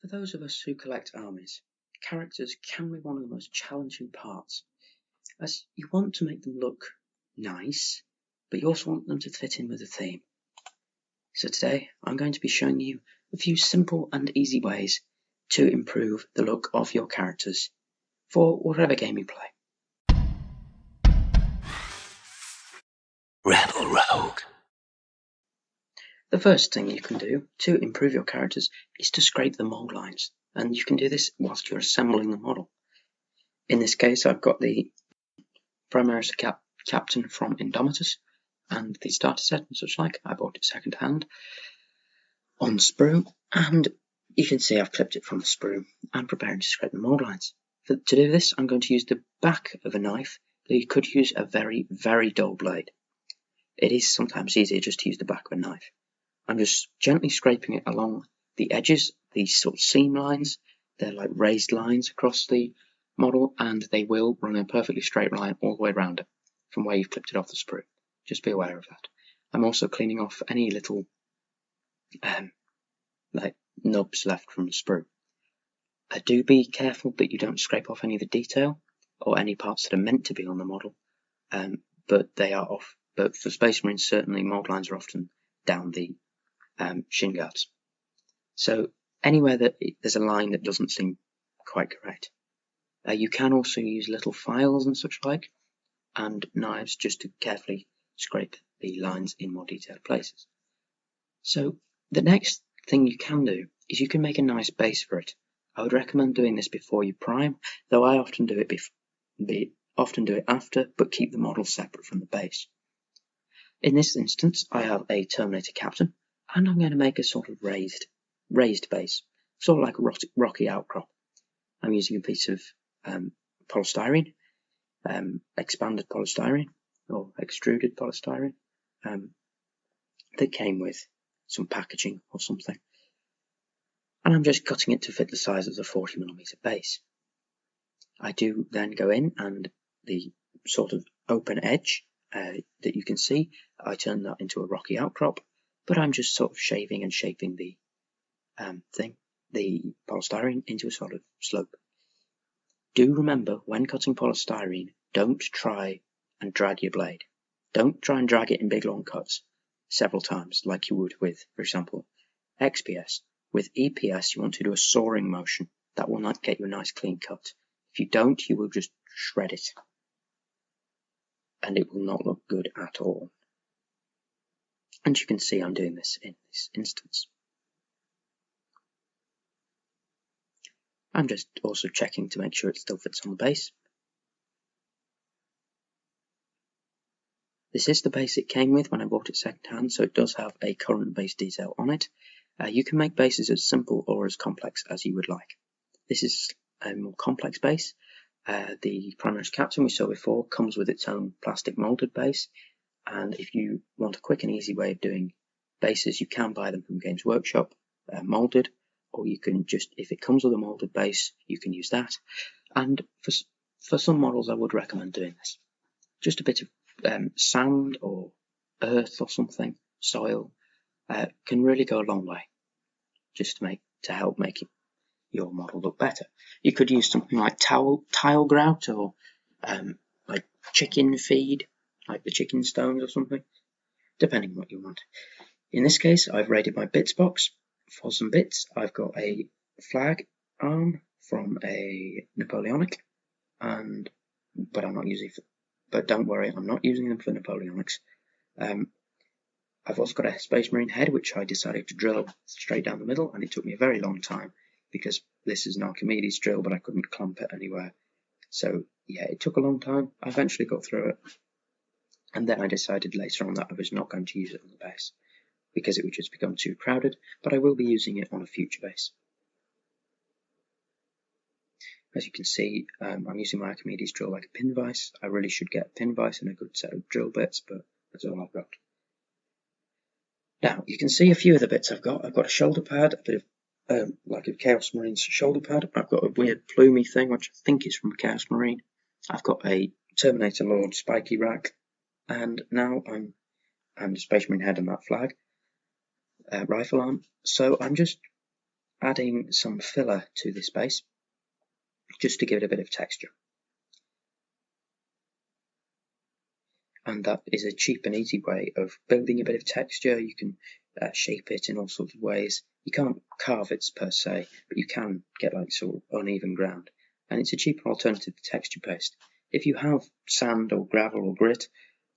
For those of us who collect armies, characters can be one of the most challenging parts, as you want to make them look nice, but you also want them to fit in with the theme. So today I'm going to be showing you a few simple and easy ways to improve the look of your characters for whatever game you play. Rebel Rogue. The first thing you can do to improve your characters is to scrape the mould lines, and you can do this whilst you're assembling the model. In this case, I've got the Primaris Captain from Indomitus and the starter set and such like. I bought it second hand on sprue, and you can see I've clipped it from the sprue. I'm preparing to scrape the mould lines. To do this, I'm going to use the back of a knife, though you could use a very, very dull blade. It is sometimes easier just to use the back of a knife. I'm just gently scraping it along the edges, these sort of seam lines. They're like raised lines across the model, and they will run a perfectly straight line all the way around it from where you've clipped it off the sprue. Just be aware of that. I'm also cleaning off any little like nubs left from the sprue. Do be careful that you don't scrape off any of the detail or any parts that are meant to be on the model, but they are off. But for Space Marines, certainly mould lines are often down the shin guards. So anywhere that there's a line that doesn't seem quite correct. You can also use little files and such like, and knives just to carefully scrape the lines in more detailed places. So the next thing you can do is you can make a nice base for it. I would recommend doing this before you prime, though I often do it after, but keep the model separate from the base. In this instance, I have a Terminator Captain, and I'm going to make a sort of raised base, sort of like a rocky outcrop. I'm using a piece of polystyrene, expanded polystyrene, or extruded polystyrene, that came with some packaging or something. And I'm just cutting it to fit the size of the 40mm base. I do then go in, and the sort of open edge that you can see, I turn that into a rocky outcrop, but I'm just sort of shaving and shaping the the polystyrene into a sort of slope. Do remember, when cutting polystyrene, don't try and drag your blade. Don't try and drag it in big long cuts several times like you would with, for example, XPS. With EPS, you want to do a sawing motion. That will not get you a nice clean cut. If you don't, you will just shred it, and it will not look good at all. And you can see I'm doing this in this instance. I'm just also checking to make sure it still fits on the base. This is the base it came with when I bought it second hand, so it does have a current base detail on it. You can make bases as simple or as complex as you would like. This is a more complex base. The Primaris Captain we saw before comes with its own plastic moulded base, and if you want a quick and easy way of doing bases, you can buy them from Games Workshop moulded, or you can just, if it comes with a moulded base, you can use that. And for some models, I would recommend doing this. Just a bit of sand or earth or something, soil, can really go a long way, just to help make your model look better. You could use something like tile grout, or like chicken feed, like the chicken stones or something, depending on what you want. In this case, I've raided my bits box for some bits. I've got a flag arm from a Napoleonic, but I'm not using it. But don't worry, I'm not using them for Napoleonics. I've also got a Space Marine head, which I decided to drill straight down the middle, and it took me a very long time because this is an Archimedes drill, but I couldn't clamp it anywhere. So yeah, it took a long time. I eventually got through it, and then I decided later on that I was not going to use it on the base because it would just become too crowded, but I will be using it on a future base. As you can see, I'm using my Archimedes drill like a pin vise. I really should get a pin vise and a good set of drill bits, but that's all I've got. Now, you can see a few of the bits I've got. I've got a shoulder pad, a bit of like a Chaos Marine's shoulder pad. I've got a weird plumy thing, which I think is from a Chaos Marine. I've got a Terminator Lord spiky rack, and now I'm the Space Marine head and that flag, rifle arm. So I'm just adding some filler to this base, just to give it a bit of texture. And that is a cheap and easy way of building a bit of texture. You can shape it in all sorts of ways. You can't carve it per se, but you can get like sort of uneven ground. And it's a cheaper alternative to texture paste. If you have sand or gravel or grit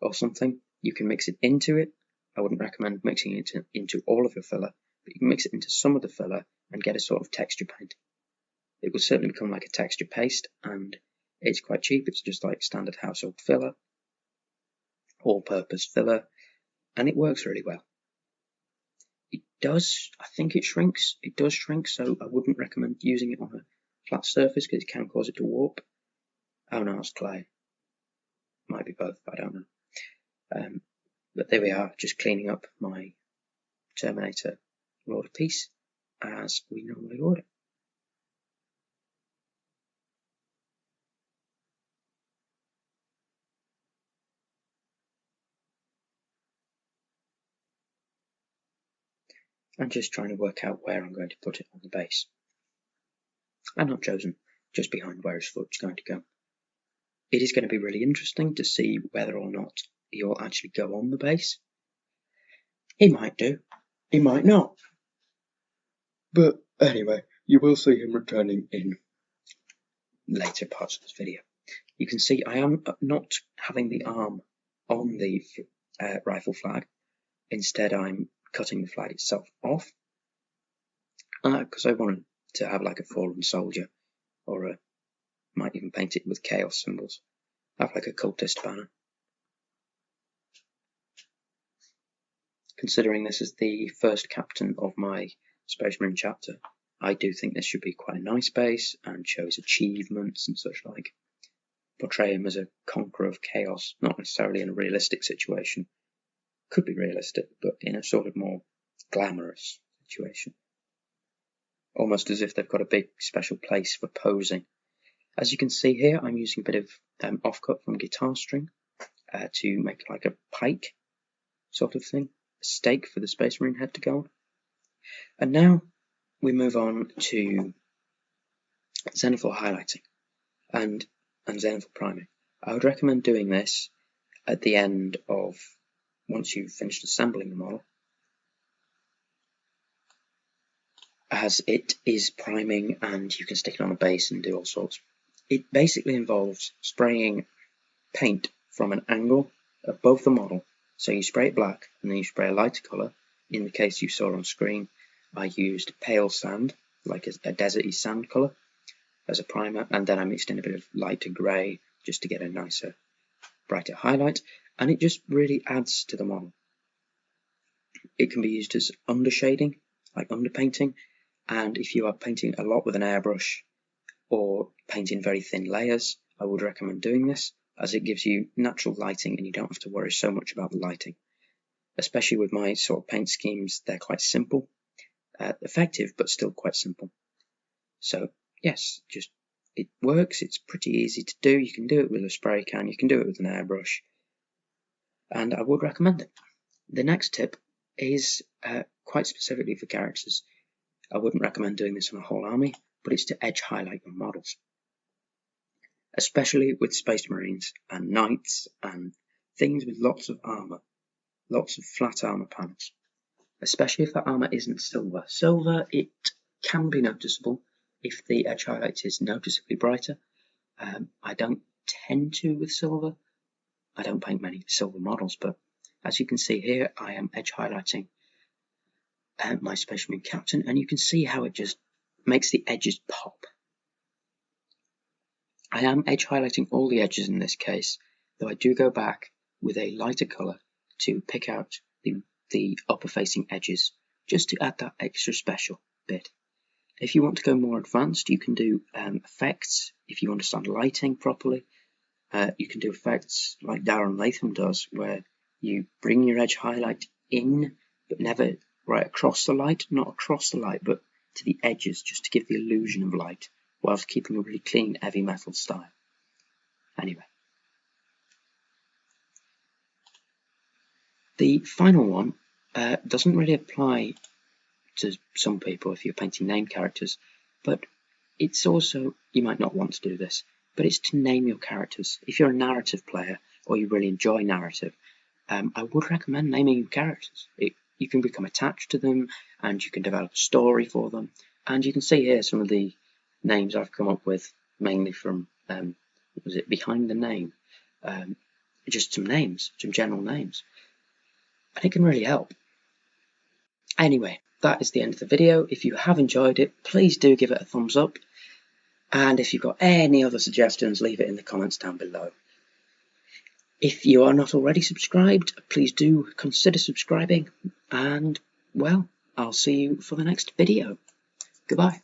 or something, you can mix it into it. I wouldn't recommend mixing it into all of your filler, but you can mix it into some of the filler and get a sort of texture paint. It will certainly become like a texture paste, and it's quite cheap. It's just like standard household filler, all-purpose filler, and it works really well. It does, I think it shrinks. It does shrink, so I wouldn't recommend using it on a flat surface because it can cause it to warp. Oh no, it's clay. Might be both, I don't know. But there we are, just cleaning up my Terminator Lord of Peace as we normally would. And just trying to work out where I'm going to put it on the base. I've not chosen just behind where his foot's going to go. It is going to be really interesting to see whether or not he'll actually go on the base. He might do, he might not. But anyway, you will see him returning in later parts of this video. You can see I am not having the arm on the rifle flag. Instead, I'm cutting the flag itself off because I wanted to have like a fallen soldier, or might even paint it with chaos symbols. Have like a cultist banner. Considering this is the first captain of my Space Marine chapter, I do think this should be quite a nice base and show his achievements and such like. Portray him as a conqueror of chaos, not necessarily in a realistic situation. Could be realistic, but in a sort of more glamorous situation. Almost as if they've got a big special place for posing. As you can see here, I'm using a bit of offcut from guitar string to make like a pike sort of thing. A stake for the Space Marine head to go on. And now we move on to Xenophil highlighting and Xenophil priming. I would recommend doing this at the end of once you've finished assembling the model, as it is priming and you can stick it on a base and do all sorts. It basically involves spraying paint from an angle above the model. So you spray it black and then you spray a lighter colour. In the case you saw on screen, I used pale sand, like a deserty sand colour, as a primer, and then I mixed in a bit of lighter grey just to get a nicer, brighter highlight, and it just really adds to the model. It can be used as undershading, like underpainting, and if you are painting a lot with an airbrush or painting very thin layers, I would recommend doing this, as it gives you natural lighting and you don't have to worry so much about the lighting. Especially with my sort of paint schemes, they're quite simple, effective, but still quite simple. So yes, just it works, it's pretty easy to do. You can do it with a spray can, you can do it with an airbrush, and I would recommend it. The next tip is quite specifically for characters. I wouldn't recommend doing this on a whole army, but it's to edge highlight your models. Especially with Space Marines and Knights and things with lots of armour, lots of flat armour panels. Especially if that armour isn't silver. Silver, it can be noticeable if the edge highlight is noticeably brighter. I don't tend to with silver. I don't paint many silver models, but as you can see here, I am edge highlighting my Space Marine captain, and you can see how it just makes the edges pop. I am edge highlighting all the edges in this case, though I do go back with a lighter colour to pick out the upper facing edges, just to add that extra special bit. If you want to go more advanced, you can do effects. If you understand lighting properly, you can do effects like Darren Latham does, where you bring your edge highlight in, but never right across the light, not across the light, but to the edges, just to give the illusion of light, whilst keeping a really clean heavy metal style. Anyway. The final one doesn't really apply to some people if you're painting name characters, but it's also, you might not want to do this, but it's to name your characters. If you're a narrative player or you really enjoy narrative, I would recommend naming your characters. You can become attached to them and you can develop a story for them. And you can see here some of the names I've come up with, mainly from, was it Behind the Name? Just some names, some general names. And it can really help. Anyway, that is the end of the video. If you have enjoyed it, please do give it a thumbs up. And if you've got any other suggestions, leave it in the comments down below. If you are not already subscribed, please do consider subscribing. And, well, I'll see you for the next video. Goodbye.